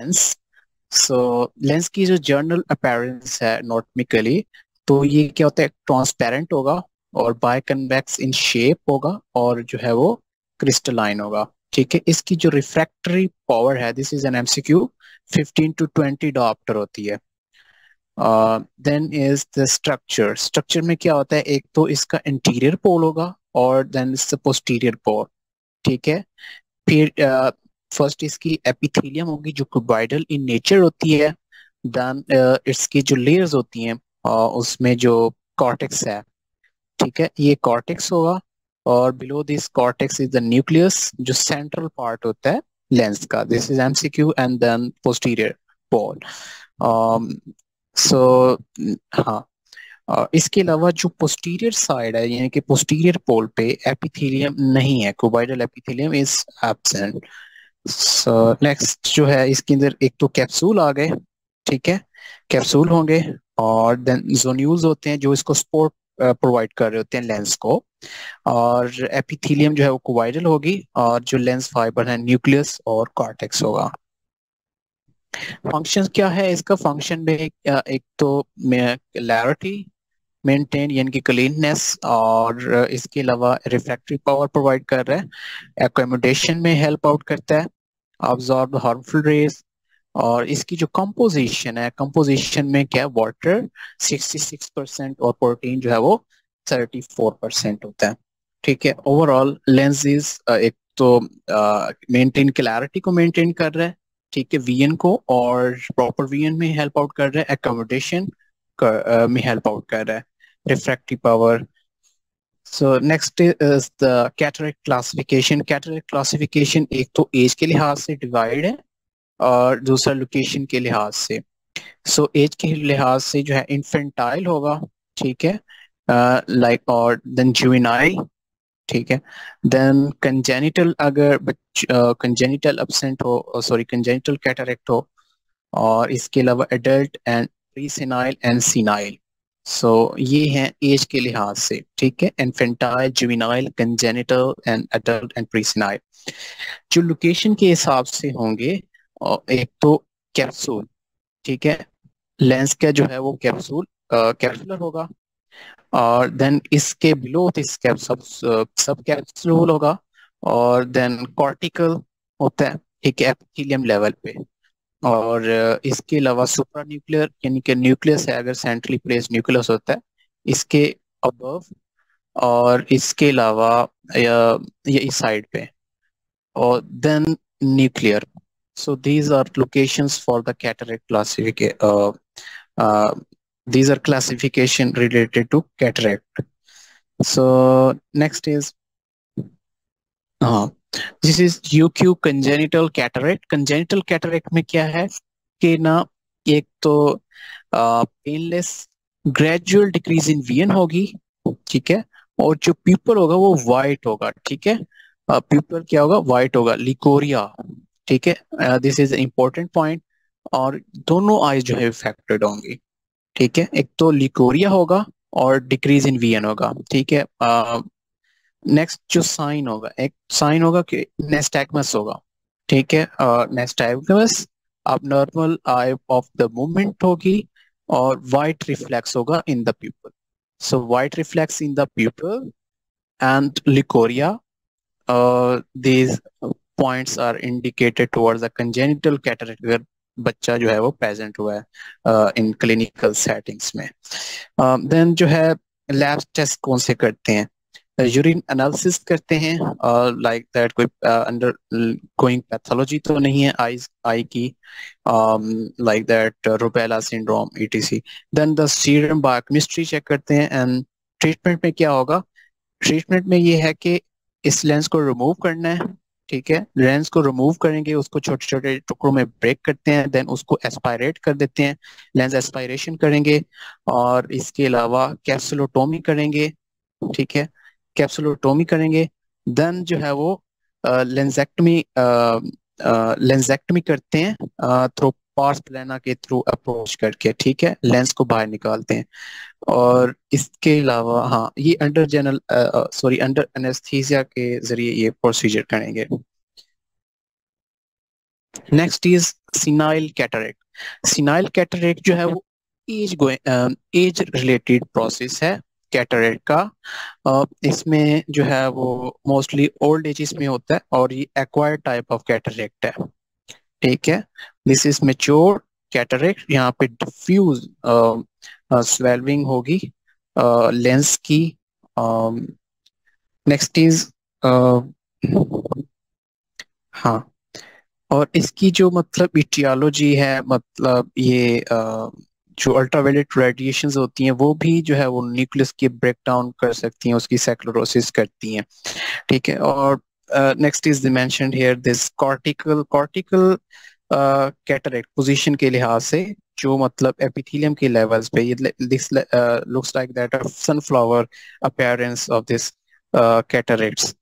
Lens. सो lens की जो journal appearance है नॉर्मिकली, तो ये क्या होता है, ट्रांसपेरेंट होगा और बाय कन्वेक्स इन शेप होगा और जो है वो क्रिस्टलाइन होगा। ठीक है, इसकी जो रिफ्रैक्टरी पावर है, this is an MCQ, 15 to 20 dioptre होती है। Then is the structure. Structure में क्या होता है, एक तो इसका इंटीरियर पोल होगा और देन इसका पोस्टीरियर पोल। ठीक है, फिर फर्स्ट इसकी एपिथेलियम होगी जो क्यूबॉइडल इन नेचर होती है। देन इसकी जो लेयर्स होती हैं, उसमें जो कॉर्टेक्स है, ठीक है, ये कॉर्टेक्स होगा। और below this cortex is the nucleus जो सेंट्रल पार्ट होता है लेंस का। This is MCQ and then posterior pole. So हाँ, इसके अलावा जो पोस्टीरियर साइड है, यानी कि पोस्टीरियर पोल पे एपिथेलियम नहीं है, cuboidal epithelium is absent. So next जो है, इसके अंदर एक तो कैप्सूल आ गए, ठीक है, कैप्सूल होंगे। और देन जोन्यूल्स होते हैं जो इसको सपोर्ट प्रोवाइड कर रहे होते हैं लेंस को। और एपिथेलियम जो है वो क्यूबॉइडल होगी और जो लेंस फाइबर है न्यूक्लियस और कॉर्टेक्स होगा। फंक्शन क्या है इसका, फंक्शन में एक तो क्लैरिटी मेंटेन यानी कि क्लीननेस, और इसके अलावा रिफ्रैक्टरी पावर प्रोवाइड कर रहा है, एकोमोडेशन में हेल्प आउट करता है, ऑब्जॉर्ब हार्मफुल रेज। और इसकी जो कंपोजिशन है, कंपोजिशन में क्या है, वाटर 66% और प्रोटीन जो है वो 34% होता है। ठीक है, ओवरऑल लेंसेज एक तो मेंटेन क्लैरिटी को मेंटेन कर रहा है, ठीक है, वीएन को, और प्रॉपर वीएन में हेल्प आउट कर रहा है, एकोमोडेशन में हेल्प आउट कर रहा है, refractive power. So next is the cataract classification. Cataract classification एक तो एज के लिहाज से डिवाइड है और दूसरा लोकेशन के लिहाज से। सो एज के लिहाज से जो है इन्फेंटाइल होगा, ठीक है, लाइक, और देन जुवेनाइल, ठीक है, देन कंजेनिटल, अगर कंजेनिटल एब्सेंट हो, सॉरी कंजेनिटल कैटरेक्ट हो, और इसके अलावा adult and pre senile and senile. So ये हैं एज के लिहाज से, ठीक है, infantile, juvenile, congenital and adult and pre senile. जो लोकेशन के हिसाब से होंगे, एक तो कैप्सूल, ठीक है, लेंस का जो है वो कैप्सूल कैप्सुलर होगा। और देन इसके बिलो दिस कैप सब सब कैप्सूल होगा। और देन कॉर्टिकल होता है, ठीक है, एपिथेलियम लेवल पे। और इसके अलावा सुप्रा न्यूक्लियर यानी कि न्यूक्लियस है, अगर सेंट्रली प्लेस न्यूक्लियस होता है इसके अबव। और इसके अलावा ये इस साइड पे, or then nuclear. So these are locations for the cataract classification. Uh, these are classification related to cataract. So next is uh, this is UQ congenital cataract. Congenital cataract में क्या है कि ना, एक तो painless gradual decrease in vision होगी, ठीक है, और जो प्यूपल होगा वो वाइट होगा, ठीक है, प्यूपल क्या होगा, वाइट होगा, लिकोरिया, ठीक है, दिस इज इम्पोर्टेंट पॉइंट। और दोनों आईज जो है इफेक्टेड होंगी, ठीक है, एक तो लिकोरिया होगा और डिक्रीज इन विजन होगा, ठीक है। नेक्स्ट जो साइन होगा, एक साइन होगा कि नेस्टैग्मस होगा, ठीक है, नेस्टैग्मस अब normal I of the movement होगी, और वाइट रिफ्लेक्स होगा in the pupal. So white reflex in the pupal and leucorrhoea, these points are indicated towards the congenital cataract where बच्चा जो है वो प्रेजेंट हुआ है इन क्लिनिकल सेटिंग्स में। देन जो है लैब टेस्ट कौन से करते हैं, यूरिन एनालिसिस करते हैं, लाइक दैट कोई अंडर गोइंग पैथोलॉजी तो नहीं है आई की, like that rubella syndrome ETC. Then the serum biochemistry check करते हैं। एंड ट्रीटमेंट में क्या होगा, ट्रीटमेंट में ये है कि इस लेंस को रिमूव करना है, ठीक है, लेंस को रिमूव करेंगे, उसको छोटे छोटे टुकड़ों में ब्रेक करते हैं, देन उसको एस्पायरेट कर देते हैं, लेंस एस्पायरेशन करेंगे। और इसके अलावा कैप्सुलोटोमी करेंगे, ठीक है, कैप्सुलोटोमी करेंगे। देन जो है वो लेंसेक्टमी लेंसेक्टमी करते हैं थ्रू पार्स प्लाना के थ्रू अप्रोच करके, ठीक है, लेंस को बाहर निकालते हैं। और इसके अलावा हाँ, ये under general sorry under anaesthesia के जरिए ये प्रोसीजर करेंगे। Next is senile cataract. Senile cataract जो है वो एज रिलेटेड प्रोसेस है कैटरेक्ट का। इसमें जो है वो मोस्टली ओल्ड एजेस में होता है और ये एक्वायर्ड टाइप ऑफ कैटरेक्ट है। ठीक है, दिस इज मेच्योर कैटरेक्ट। यहाँ पे डिफ्यूज स्वेलविंग होगी लेंस की। नेक्स्ट इज हाँ, और इसकी जो मतलब इटियोलॉजी है, मतलब ये जो अल्ट्रावायलेट रेडिएशंस होती हैं वो भी जो है वो न्यूक्लियस की ब्रेक डाउन कर सकती हैं, उसकी सेक्लोरोसिस करती हैं। ठीक है, और next is mentioned here this cortical cataract position के लिहाज से जो मतलब एपिथेलियम के लेवल्स पे, ये this looks like that of sunflower appearance of this cataracts,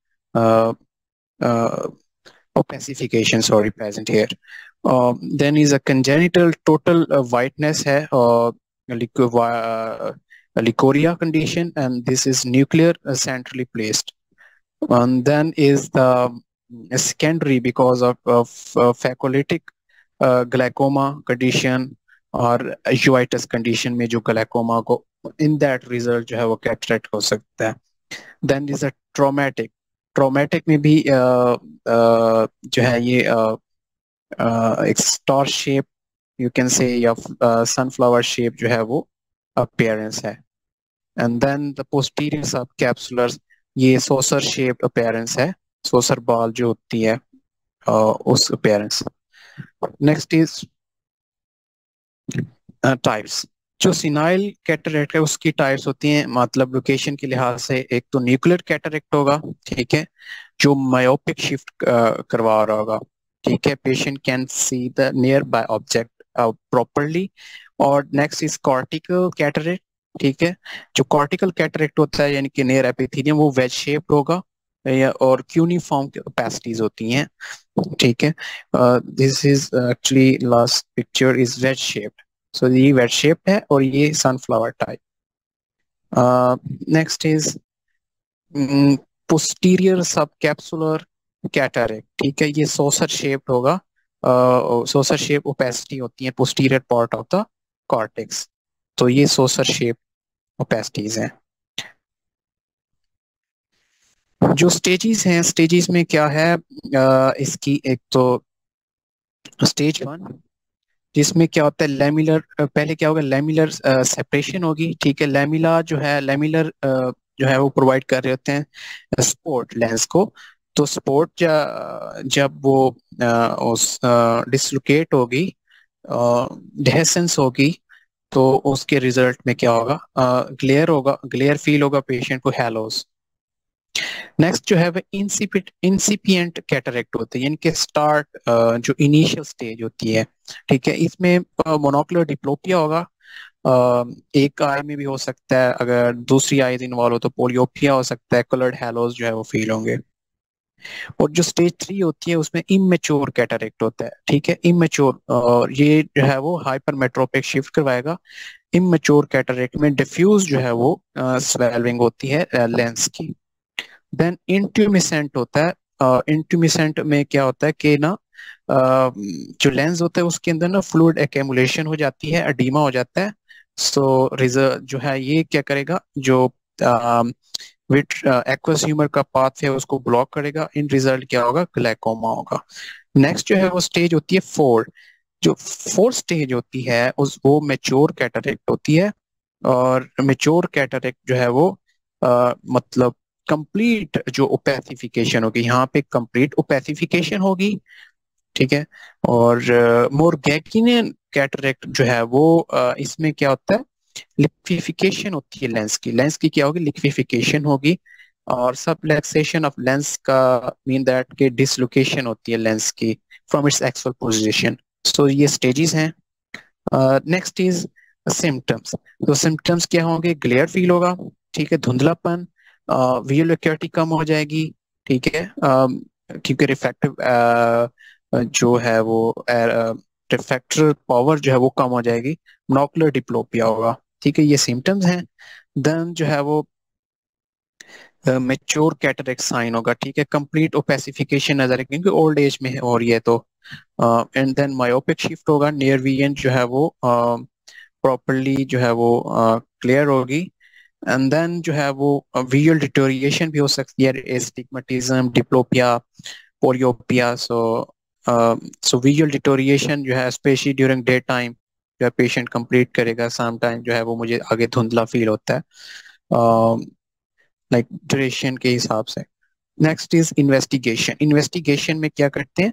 opacification, sorry, present here. Then is a congenital total whiteness है, licoria condition, and this is nuclear centrally placed. And then is the secondary because of phacolytic glaucoma condition और uveitis condition में जो glaucoma को in that result जो है वो cataract हो सकता है। Then is a ट्रोमेटिक में भी जो है ये एक star shape you can say या सनफ्लावर शेप जो है वो अपीयरेंस है। And then the posterior sub capsular, ये सोसर शेप अपीयरेंस है, सोसर बॉल जो होती है उस अपीयरेंस। Next is types. जो सिनाइल कैटरेक्ट है उसकी टाइप्स होती हैं मतलब लोकेशन के लिहाज से, एक तो न्यूक्लियर कैटरेक्ट होगा, ठीक है, जो मायोपिक शिफ्ट करवा रहा होगा। ठीक है, patient can see the nearby object properly. और नेक्स्ट इज कॉर्टिकल कैटरेक्ट। ठीक है, जो कॉर्टिकल कैटरेक्ट होता है यानी कि नियर एपिथेलियम वो वेज शेप्ड होगा और क्यूनिफॉर्म कैपेसिटीज होती हैं। ठीक है, this is actually last picture is wedge shaped, so ये वेज शेप्ड है और ये sunflower type. Next is posterior sub capsular cataract. ठीक है, ये सोसर शेप्ड होगा, सोसर शेप ओपेसिटी होती है posterior part of the cortex, तो ये सोसर शेप ओपेसिटीज हैं। जो स्टेजेस हैं, स्टेजेस में क्या है, इसकी एक तो स्टेज 1 जिसमें क्या होता है लेमिलर, पहले क्या होगा लेमिलर सेपरेशन होगी। ठीक है, लेमिला जो है लेमिलर जो है वो प्रोवाइड कर रहे होते हैं सपोर्ट लेंस को। तो सपोर्ट जब वो उस डिसलोकेट होगी, डेहेसेंस होगी, तो उसके रिजल्ट में क्या होगा, ग्लेयर होगा, ग्लेयर फील होगा पेशेंट को, हैलोस। नेक्स्ट जो है वो इंसिपिएंट कैटरेक्ट होते हैं, यानी कि स्टार्ट जो इनिशियल स्टेज होती है। ठीक है, इसमें मोनोकुलर डिप्लोपिया होगा, एक आई में भी हो सकता है, अगर दूसरी आईज इन्वॉल्व हो तो पोलियोपिया हो सकता है, कलर्ड हैलोज जो है वो फील होंगे। और जो स्टेज 3 होती है उसमें इमेच्योर कैटरेक्ट होता है। ठीक है, इमेच्योर, और ये जो है वो हाइपरमेट्रोपिक शिफ्ट करवाएगा। इमेच्योर कैटरेक्ट में डिफ्यूज जो है वो स्वेलिंग होती है लेंस की। देन इंट्यूमिसेंट होता है। इंट्यूमिसेंट में क्या होता है कि ना जो लेंस होता है उसके अंदर ना फ्लूइड एक्यूमुलेशन हो जाती है, एडीमा हो जाता है। सो रिजल्ट जो है ये क्या करेगा, जो विट एक्वस ह्यूमर का पाथ है उसको ब्लॉक करेगा, इन रिजल्ट क्या होगा, ग्लाइकोमा होगा। नेक्स्ट जो है वो स्टेज होती है 4। जो फोर्थ स्टेज होती है उस वो मेच्योर कैटरेक्ट होती है। और मेच्योर कैटरेक्ट जो है वो मतलब कंप्लीट जो ओपैसिफिकेशन होगी, यहाँ पे कंप्लीट ओपैसिफिकेशन होगी। ठीक है, और मोरगैगिनियन कैटरेक्ट जो है वो इसमें क्या होता है, लिक्विफिकेशन होती है लेंस की, लेंस की क्या होगी, लिक्विफिकेशन होगी। और सबलैक्सेशन ऑफ लेंस का मीन दैट के डिसलोकेशन होती है लेंस की फ्रॉम इट्स एक्चुअल पोजीशन। सो ये स्टेजेस हैं। Next is symptoms. तो सिम्टम्स क्या होंगे, ग्लेयर फील होगा, ठीक है, धुंधलापन, विजुअल एक्यूटी कम हो जाएगी। ठीक है, क्योंकि रिफ्रैक्टिव जो है वो रिफ्रैक्टर पावर जो है वो कम हो जाएगी, मोनोकुलर डिप्लोपिया होगा। ठीक है, ये सिम्टम्स हैं। देन जो है वो मेच्योर कैटरेक्ट साइन होगा। ठीक है, कंप्लीट ओपेसिफिकेशन नजर है क्योंकि ओल्ड एज में हो रही है, तो एंड देन मायोपिक शिफ्ट होगा, नियर विजन जो है वो प्रॉपरली जो है वो क्लियर होगी। एंड देन जो है वो विजुअल डिटोरिएशन भी हो सकती है, astigmatism, diplopia, polyopia. So visual deterioration जो है स्पेशली ड्यूरिंग डे टाइम जो है पेशेंट कंप्लीट करेगा, सम टाइम जो है वो मुझे आगे धुंधला फील होता है लाइक ड्यूरेशन के हिसाब से। Next is investigation. इन्वेस्टिगेशन में क्या करते हैं,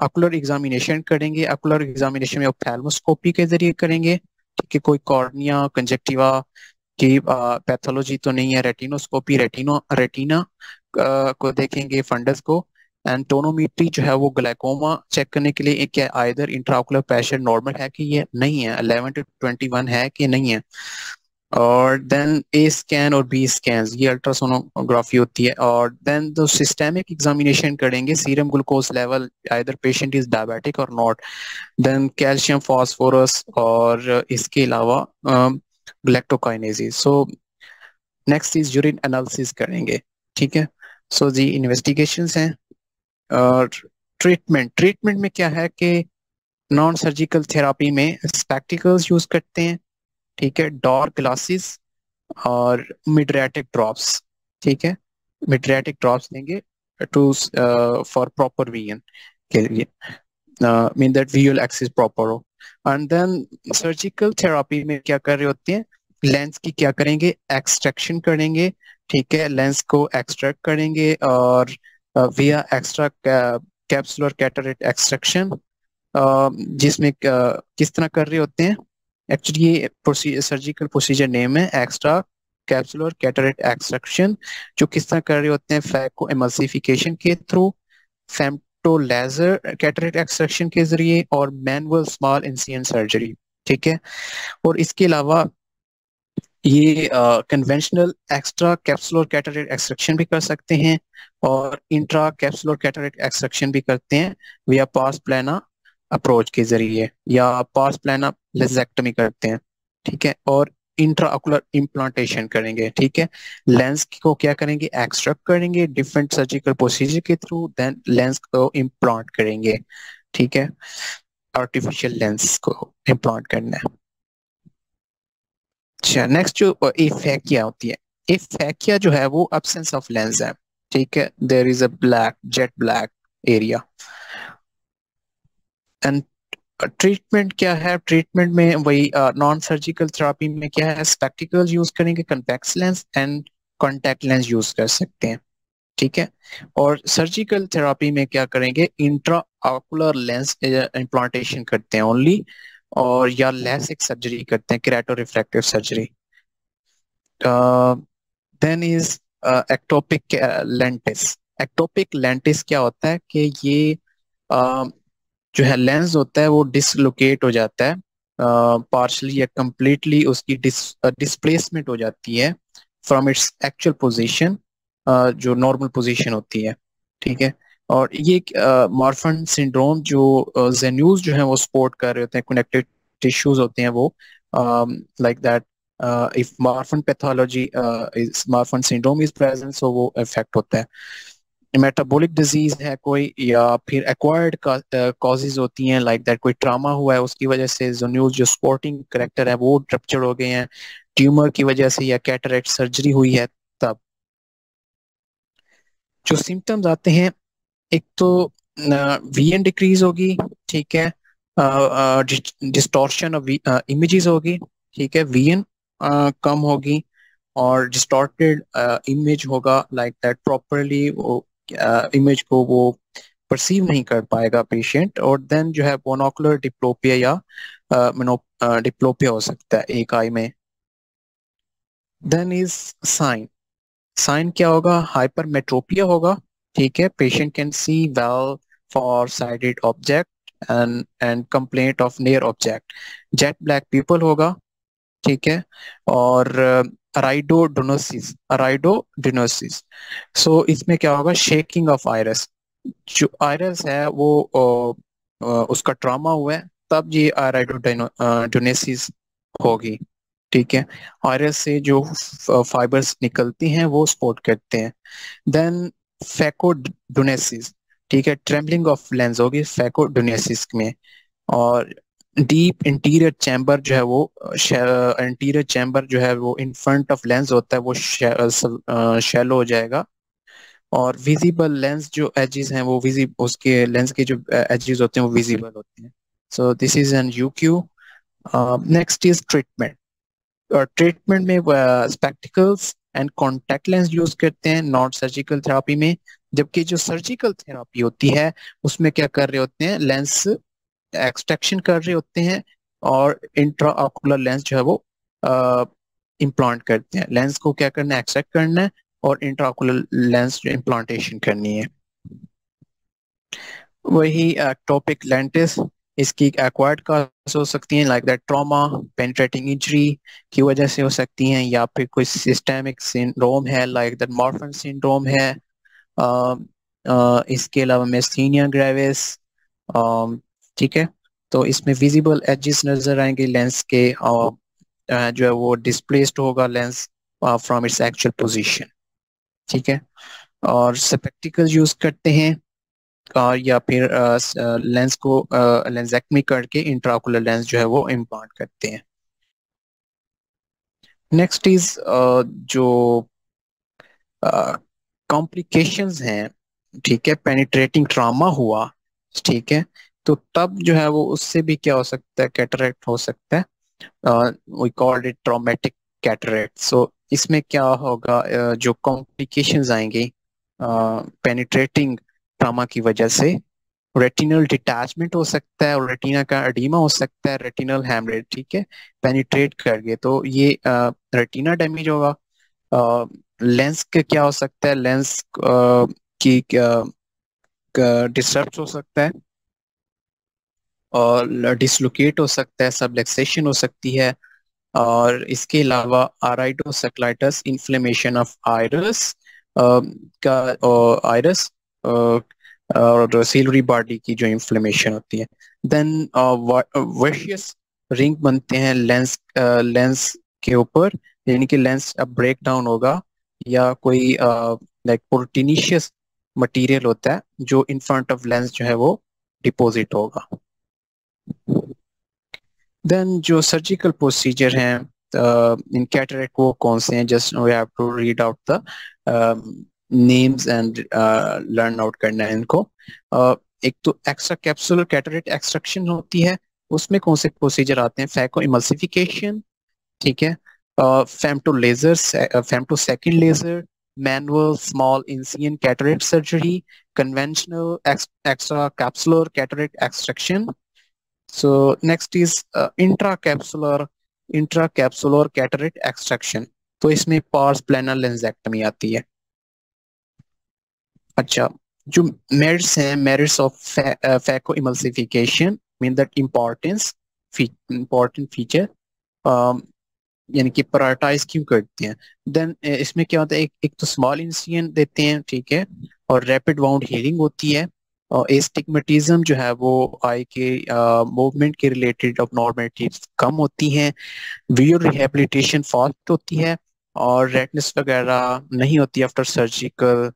ऑकुलर एग्जामिनेशन करेंगे। ऑकुलर एग्जामिनेशन में ऑप्थेल्मोस्कोपी के जरिए करेंगे, ठीक है। कोई कॉर्निया, कंजक्टिवा की पैथोलॉजी तो नहीं है। रेटिनोस्कोपी, रेटिना को देखेंगे, फंडस को। एंड टोनोमेट्री जो है वो ग्लाइकोमा चेक करने के लिए क्या आइदर इंट्राओकुलर प्रेशर नॉर्मल है कि ये नहीं है, 11 to 21 है कि नहीं है। और देन ए स्कैन और बी स्कैन, ये अल्ट्रासोनोग्राफी होती है। और देन तो सिस्टेमिक एग्जामिनेशन करेंगे, serum glucose level, either patient is diabetic और नॉट। देन कैल्शियम, फास्फोरस, और इसके अलावा galactokinase. So next is urine analysis करेंगे, ठीक है। सो जी इन्वेस्टिगेशंस हैं। और ट्रीटमेंट में क्या है कि नॉन सर्जिकल थेरापी में स्पेक्टिकल्स यूज करते हैं, ठीक है, डार्क ग्लासेस और मिडरेटिक ड्रॉप्स, ठीक है। मिडरेटिक ड्रॉप्स देंगे टू फॉर प्रॉपर विजन के लिए, mean that visual axis proper हो। एंड देन सर्जिकल थेरापी में क्या कर रहे होते हैं, लेंस की क्या करेंगे, एक्सट्रैक्शन करेंगे, ठीक है। लेंस को एक्सट्रैक्ट करेंगे और विया एक्स्ट्रा कैप्सुलर कैटरेक्ट एक्सट्रैक्शन, जिसमें किस तरह कर रहे होते हैं, एक्चुअली ये सर्जिकल प्रोसीजर नेम है एक्स्ट्रा कैप्सुलर कैटरेक्ट एक्सट्रैक्शन। जो किस तरह कर रहे होते हैं, फैको एमल्सिफिकेशन के through, femto laser cataract extraction के जरिए, और मैनुअल स्मॉल इंसिजन सर्जरी, ठीक है। और इसके अलावा ये conventional extra capsular cataract extraction भी कर सकते हैं, और इंट्रा कैप्सुलर कैटरेक्ट एक्सट्रैक्शन भी करते हैं विया पास प्लाना अप्रोच के जरिए, या पास प्लाना लेजेक्टमी करते हैं, ठीक है। और इंट्राओकुलर इम्प्लांटेशन करेंगे, ठीक है। लेंस को क्या करेंगे, एक्सट्रैक्ट करेंगे डिफरेंट सर्जिकल प्रोसीजर के थ्रू, देन लेंस को इम्प्लांट करेंगे, ठीक है। आर्टिफिशियल लेंस को इम्प्लांट करना है। अच्छा, नेक्स्ट जो एफेकिया होती है, एफेकिया जो है वो एब्सेंस ऑफ लेंस है, ठीक है। There is a black, jet black area. And treatment क्या है, ट्रीटमेंट में वही नॉन सर्जिकल थेरापी में क्या है, स्पेक्टिकल्स यूज करेंगे, convex lens and contact lens use कर सकते हैं, ठीक है। और सर्जिकल थेरापी में क्या करेंगे, इंट्रा ऑकुलर लेंस इम्प्लांटेशन करते हैं ओनली, और या लेसिक सर्जरी करते हैं, kerato refractive surgery. Then is ectopic lentis. Ectopic lentis क्या होता है कि ये जो है लेंस होता है वो डिसलोकेट हो जाता है, पार्शली या कंप्लीटली उसकी डिस्प्लेसमेंट हो जाती है फ्रॉम इट्स एक्चुअल पोजीशन, जो नॉर्मल पोजीशन होती है, ठीक है। और ये मॉर्फन सिंड्रोम जो जेन्यूज जो है वो सपोर्ट कर रहे होते हैं, कनेक्टिव टिश्यूज होते हैं वो, like that if Marfan pathology is Marfan syndrome is present, so वो इफेक्ट होता है। मेटाबॉलिक डिजीज है कोई, या फिर एक्वायर्ड कॉजेज होती हैं, लाइक दैट कोई ट्रामा हुआ है उसकी वजह से जो स्पोर्टिंग करेक्टर है वो रप्चर हो गए हैं, ट्यूमर की वजह से, या कैटरेक्ट सर्जरी हुई है तब। जो सिम्टम्स आते हैं, एक तो वीएन डिक्रीज होगी, ठीक है। डिस्टॉर्शन ऑफ इमेजेस होगी, ठीक है। वीएन कम होगी, और डिस्टॉर्टेड इमेज होगा, लाइक दैट प्रॉपरली वो इमेज को वो परसीव नहीं कर पाएगा पेशेंट। और देन जो है मोनोकुलर डिप्लोपिया या डिप्लोपिया हो सकता है एक आई में। Then is sine. साइन क्या होगा, हाइपरमेट्रोपिया होगा, ठीक है। Patient can C well for sided object and complaint of near object. Jet black people होगा, ठीक है। और अराइडोडोनोसिस। सो इसमें क्या होगा, शेकिंग ऑफ आयरस। जो आयरस है वो उसका ट्रॉमा हुआ है तब ये आयराइडोडोनेसिस होगी, ठीक है। आयरस से जो फाइबर्स निकलती हैं वो सपोर्ट करते हैं। देन फेकोडोनेसिस। ठीक है, ट्रेम्बलिंग ऑफ लेंस होगी फैकोडोनेसिस में। और डीप इंटीरियर चैम्बर जो है वो इंटीरियर चैम्बर जो है वो इन फ्रंट ऑफ लेंस होता है वो शैलो हो जाएगा। और विजिबल लेंस जो एजेस हैं वो उसके लेंस के जो एजेस होते हैं वो विजिबल होते हैं। सो दिस इज एन यूक्यू। Next is treatment. ट्रीटमेंट में spectacles and contact lens use करते हैं नॉन सर्जिकल थेरापी में। जबकि जो सर्जिकल थेरापी होती है उसमें क्या कर रहे होते हैं, लेंस एक्सट्रैक्शन कर रहे होते हैं और इंट्रा ऑकुलर लेंस जो है वो इम्प्लांट करते हैं। लेंस को क्या करना है, एक्सट्रैक्ट करना है और इंट्रा ऑकुलर लेंस जो इम्प्लांटेशन करनी है। वही टॉपिक लेंटिस, इसकी एक्वायर्ड कॉज हो सकती हैं like that trauma, penetrating injury की वजह से हो सकती हैं, या फिर कोई सिस्टेमिक सिंड्रोम है लाइक दैट मॉर्फन सिंड्रोम है। इसके अलावा मेस्थीनिया ग्रेविस। ठीक है, तो इसमें विजिबल एजेस नजर आएंगे लेंस के, और जो है वो डिस्प्लेस्ड होगा lens from its actual position. ठीक है, और स्पेक्टिकल यूज करते हैं और या फिर लेंस को लेंसेक्टमी करके इंट्राओकुलर लेंस जो है वो इम्प्लांट करते हैं। नेक्स्ट इज जो कॉम्प्लिकेशंस हैं, ठीक है, पेनिट्रेटिंग ट्रामा हुआ, ठीक है, तो तब जो है वो उससे भी क्या हो सकता है, कैटरेक्ट हो सकता है। We called it traumatic cataract. So इसमें क्या होगा, जो कॉम्प्लिकेशंस आएंगी पेनिट्रेटिंग ट्रामा की वजह से, रेटिनल डिटैचमेंट हो सकता है और रेटिना का एडीमा हो सकता है, रेटिनल हैमरेज, ठीक है, पेनिट्रेट कर गए तो ये रेटिना डैमेज होगा। लेंस का क्या हो सकता है, लेंस की डिस्टर्ब हो सकता है और डिसलोकेट हो सकता है, सबलेक्सेशन हो सकती है। और इसके अलावा आराइडोसेक्लाइटिस, इन्फ्लेमेशन ऑफ आइरिस का, आइरिस और सिलरी बॉडी की जो इन्फ्लेमेशन होती है। देन वर्शियस रिंग बनते हैं लेंस लेंस के ऊपर, यानी कि लेंस अब ब्रेक डाउन होगा या कोई लाइक प्रोटीनिशियस मटेरियल होता है जो इन फ्रंट ऑफ लेंस जो है वो डिपॉजिट होगा। देन जो सर्जिकल प्रोसीजर हैं इन कैटरेक्ट वो कौन से हैं, just we have to read out the names and learn out करना है इनको। एक तो एक्स्ट्रा कैप्सुलर कैटरेक्ट एक्सट्रैक्शन होती है, उसमें कौन से प्रोसीजर आते हैं, फैको इमल्सिफिकेशन, ठीक है, femto laser, femtosecond laser, manual small incision cataract surgery, conventional extra capsular cataract extraction. So next is intracapsular cataract extraction। तो इसमें पार्स प्लानर लेंसेक्टमी आती है। अच्छा, जो मेरिट्स हैं, merits of phaco emulsification mean that important feature, यानी कि prioritise क्यों करते हैं। देन इसमें क्या होता है, एक तो स्मॉल इंसिजन देते हैं, ठीक है, और रैपिड वाउंड हीलिंग होती है, और एस्टिग्मेटिज्म जो है वो आई के मूवमेंट के रिलेटेड abnormalities कम होती हैं, विजुअल रिहेबिलिटेशन फास्ट होती है, और रेडनेस वगैरह नहीं होती आफ्टर सर्जिकल,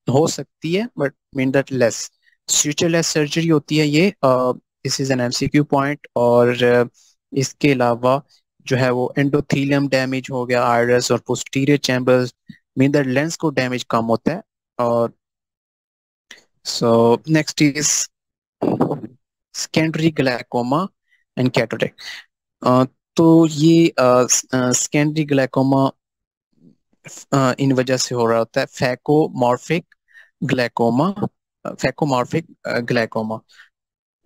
हो सकती है but mean that less, sutureless surgery होती है ये। This is an MCQ point. और इसके अलावा जो है वो एंडोथेलियम डैमेज हो गया, आइरिस और posterior chambers, mean that lens को डैमेज कम होता है। और सो next is secondary glaucoma and cataract. तो ये सेकेंडरी ग्लाइकोमा इन वजह से हो रहा होता है फैकोमॉर्फिक ग्लाइकोमा, फैकोमॉर्फिक ग्लाइकोमा।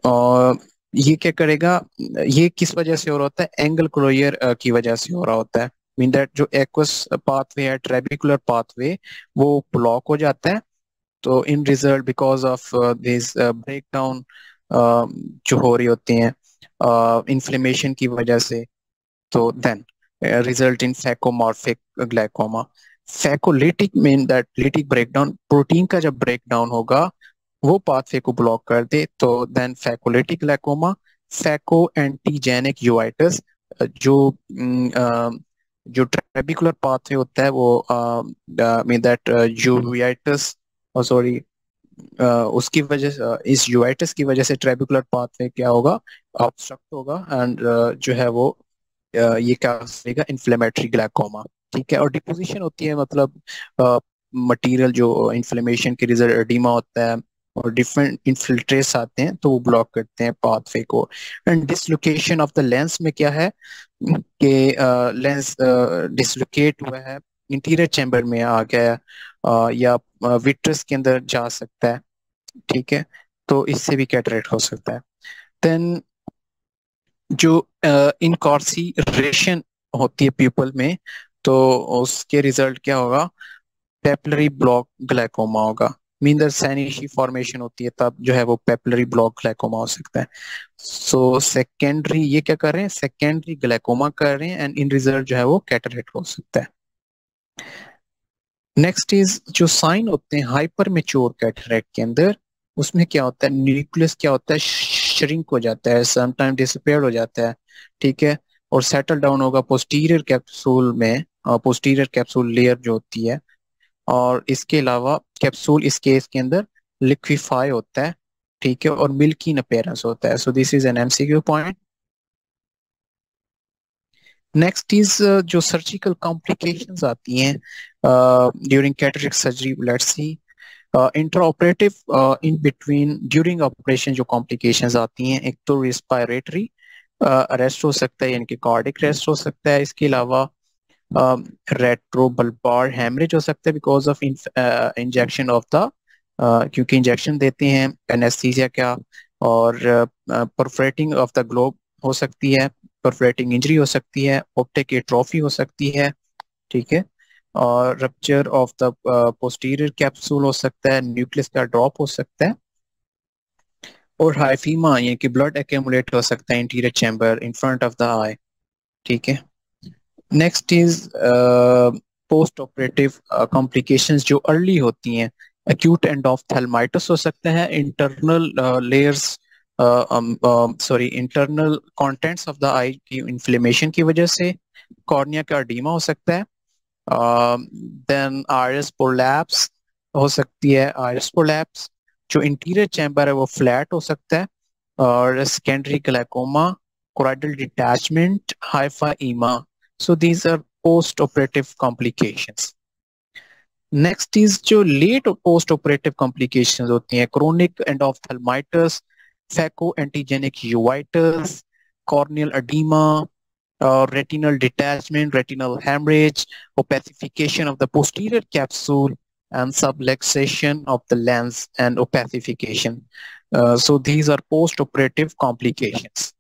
और ये क्या करेगा, ये किस वजह से हो रहा होता है, एंगल क्लोजर की वजह से हो रहा होता है। मीन दैट जो एक्वस पाथवे है, ट्रेबिकुलर पाथवे, वो ब्लॉक हो जाता है। तो in result because of this break down जो हो रही होती हैं इन्फ्लेमेशन की वजह से, तो then result in phacomorphic glaucoma. Phacolytic mean that lytic breakdown, protein का जब ब्रेकडाउन होगा वो पाथवे को ब्लॉक कर दे, तो देन फैकोलिटिक ग्लाइकोमा। फैको एंटीजेनिक यूआइटिस, जो जो ट्रेबिकुलर पाथवे होता है वो मीन दैट यूवियाइटिस, सॉरी उसकी वजह से इस यूआइटिस की वजह से ट्रेबिकुलर पाथवे क्या होगा, ऑब्स्ट्रक्ट होगा एंड जो है वो ये क्या करेगा, इन्फ्लेमेटरी ग्लाइकोमा। ठीक है, और डिपोजिशन होती है मतलब मटेरियल जो इन्फ्लेमेशन के रिजल्ट एडिमा होता है और डिफरेंट इन्फिल्ट्रेट्स आते हैं तो वो ब्लॉक करते हैं पाथवे को। And dislocation of the lens में क्या है कि लेंस डिसलोकेट हुआ है, इंटीरियर चैम्बर में आ गया है, या विट्रस के अंदर जा सकता है। ठीक है, तो इससे भी कैटरेक्ट हो सकता है। देन जो इनकॉर्सिरेशन होती है पीपल में, तो उसके रिजल्ट क्या होगा, पेपलरी ब्लॉक ग्लाइकोमा होगा। मीन सैनिशी फॉर्मेशन होती है तब जो है वो पेपलरी ब्लॉक ग्लाइकोमा हो सकता है। सो सेकेंडरी ये क्या कर रहे हैं, सेकेंडरी ग्लाइकोमा कर रहे हैं एंड इन रिजल्ट जो है वो कैटरेक्ट हो सकता है। नेक्स्ट इज जो साइन होते हैं हाइपर मेच्योर कैटरेक्ट के अंदर, उसमें क्या होता है, न्यूक्लियस क्या होता है, श्रिंक हो जाता है, समटाइम डिसअपीयर हो जाता है। ठीक है, और सेटल डाउन होगा पोस्टीरियर कैप्सूल में, पोस्टीरियर कैप्सूल लेयर जो होती है। और इसके अलावा कैप्सूल इस केस के अंदर लिक्विफाई होता है। ठीक है, और मिल्की इन अपीयरेंस होता है। सो this is an MCQ point. Next is जो सर्जिकल कॉम्प्लिकेशंस आती हैं during cataract surgery, let's see intraoperative in between during operation जो कॉम्प्लिकेशंस आती हैं, एक तो रिस्पायरेटरी अरेस्ट हो सकता है, यानी कि कार्डिक अरेस्ट हो सकता है। इसके अलावा रेट्रोबल्बार हेमरेज हो सकता है because of injection of the, क्योंकि इंजेक्शन देते हैं एनेस्थीसिया क्या, और परफोरेटिंग ऑफ द ग्लोब हो सकती है, परफोरेटिंग इंजरी हो सकती है, ऑप्टिक एट्रोफी हो सकती है। ठीक है, और rupture of the posterior capsule हो सकता है, न्यूक्लियस का ड्रॉप हो सकता है, और हाइफीमा यानी कि ब्लड एक्यूमुलेट हो सकता है interior chamber in front of the eye. ठीक है, next is post operative complications जो अर्ली होती हैं, एक्यूट एंडोफ्थेल्माइटिस हो सकता है, internal layers sorry internal contents of the eye की इन्फ्लेमेशन की वजह से, कॉर्निया का एडीमा हो सकता है, देन आयरिस प्रोलैप्स हो सकती है, आयरिस प्रोलैप्स जो इंटीरियर चैम्बर है वो फ्लैट हो सकता है, और secondary glaucoma, choroidal detachment, hyphaema. So these are post operative complications. Next is जो लेट पोस्ट ऑपरेटिव कॉम्प्लिकेशंस होती हैं, chronic endophthalmitis, phaco antigenic uveitis, corneal oedema, retinal detachment, retinal hemorrhage, opacification of the posterior capsule, and subluxation of the lens and opacification. So these are post-operative complications.